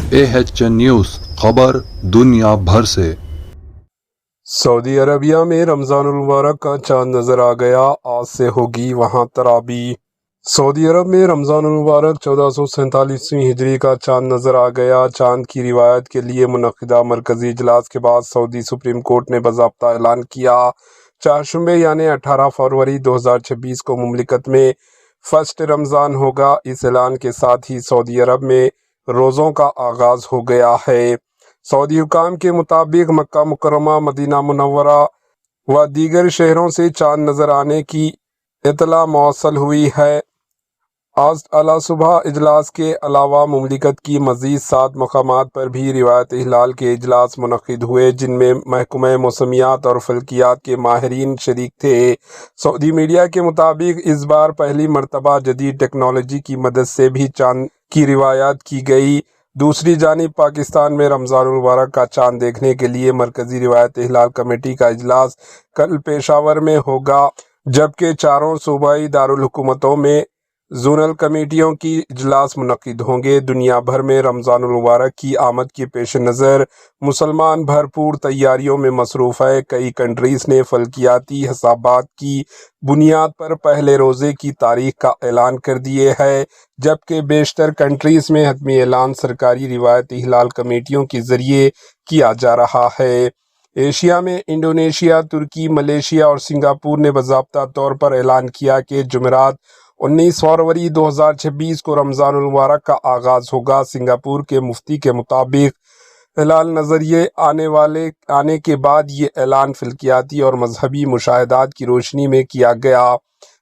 AHN news खबर दुनिया भर से। सऊदी अरबिया में रमज़ानुल मुबारक का चांद नज़र आ गया, आज से होगी वहाँ तरावी। सऊदी अरब में रमज़ानुल मुबारक 1447वीं हिजरी का चांद नज़र आ गया। चांद की रिवायत के लिए मुनक़िदा मरकज़ी इजलास के बाद सऊदी सुप्रीम कोर्ट ने बाज़ाब्ता ऐलान किया। चारशंबे यानी 18 फरवरी 2026 को मुमलिकत में फर्स्ट रमज़ान होगा। इस ऐलान के साथ ही सऊदी अरब में रोज़ों का आगाज़ हो गया है। सऊदी हुकाम के मुताबिक मक्का मुकर्रमा, मदीना मुनव्वरा व दीगर शहरों से चांद नज़र आने की इतला मौसल हुई है। आज अला सुबह इजलास के अलावा मुमलिकत की मज़ीद 7 मकामात पर भी रिवायत हिलाल के इजलास मुनक़िद हुए, जिनमें महकमा मौसमियात और फल्कियात के माहिरीन शरीक थे। सऊदी मीडिया के मुताबिक इस बार पहली मरतबा जदीद टेक्नोलॉजी की मदद से भी चांद की रिवायत की गई। दूसरी जानिब पाकिस्तान में रमज़ानुल मुबारक का चांद देखने के लिए मरकज़ी रिवायत हिलाल कमेटी का इजलास कल पेशावर में होगा, जबकि चारों सूबाई दारुल हुकूमतों में जोनल कमेटियों की इजलास मुनक़िद होंगे। दुनिया भर में रमज़ानुल मुबारक की आमद के पेश नज़र मुसलमान भरपूर तैयारियों में मसरूफ़ है। कई कंट्रीज़ ने फल्कियाती हिसाबात की बुनियाद पर पहले रोज़े की तारीख का ऐलान कर दिए है, जबकि बेशतर कंट्रीज़ में हतमी ऐलान सरकारी रिवायत हिलाल कमेटियों के ज़रिए किया जा रहा है। एशिया में इंडोनेशिया, तुर्की, मलेशिया और सिंगापुर ने बाज़ाब्ता तौर पर ऐलान किया कि जुमेरात 19 फरवरी 2026 को रमज़ानुल मुबारक का आगाज़ होगा। सिंगापुर के मुफ्ती के मुताबिक हिलाल नज़रिए आने के बाद ये ऐलान फल्कियाती और मजहबी मुशाहिदात की रोशनी में किया गया।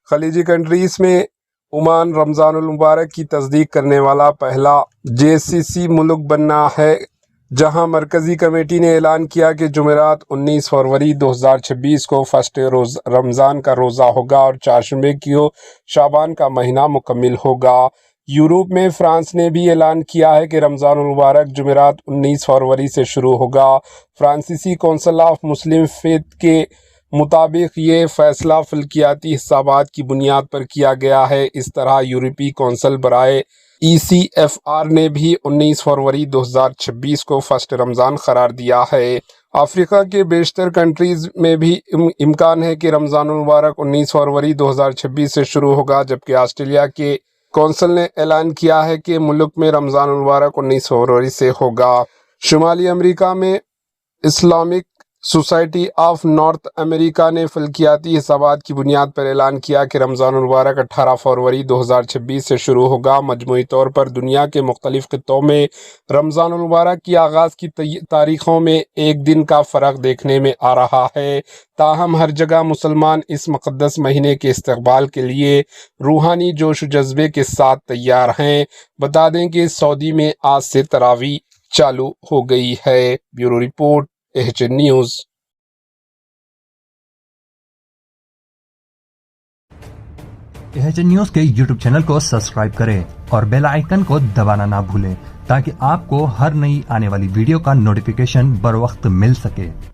खलीजी कंट्रीज़ में ओमान रमज़ानुल मुबारक की तस्दीक करने वाला पहला JCC मुल्क बनना है, जहां मरकज़ी कमेटी ने ऐलान किया कि जुमेरात 19 फरवरी 2026 को फर्स्ट रमज़ान का रोज़ा होगा और चारशंबे को शाबान का महीना मुकम्मिल होगा। यूरोप में फ्रांस ने भी ऐलान किया है कि रमज़ानुल मुबारक जुमेरात 19 फरवरी से शुरू होगा। फ्रांसीसी कौंसिल ऑफ मुस्लिम फेथ के मुताबिक ये फ़ैसला फल्कियाती हिसाबात की बुनियाद पर किया गया है। इस तरह यूरोपीय कौंसिल बराए ECFR ने भी 19 फरवरी 2026 को फर्स्ट रमज़ान करार दिया है। अफ्रीका के बेशतर कंट्रीज़ में भी इम्कान है कि रमज़ानुल मुबारक 19 फरवरी 2026 से शुरू होगा, जबकि ऑस्ट्रेलिया के कौंसिल ने ऐलान किया है कि मुल्क में रमज़ानुल मुबारक 19 फरवरी से होगा। शुमाली अमेरिका में Islamic society of north America ने फल्कियाती हिसाबात की बुनियाद पर ऐलान किया कि रमज़ानुल मुबारक 18 फरवरी 2026 से शुरू होगा। मजमूई तौर पर दुनिया के मुख्तलिफ खित्तों में रमज़ानुल मुबारक की आगाज़ की तारीखों में एक दिन का फ़र्क देखने में आ रहा है। ताहम हर जगह मुसलमान इस मुक़द्दस महीने के इस्तक़बाल के लिए रूहानी जोश व जज्बे के साथ तैयार हैं। बता दें कि सऊदी में आज से तरावी चालू हो गई है। Bureau report AHN news. AHN news के YouTube चैनल को सब्सक्राइब करें और बेल आइकन को दबाना ना भूलें, ताकि आपको हर नई आने वाली वीडियो का नोटिफिकेशन बर वक्त मिल सके।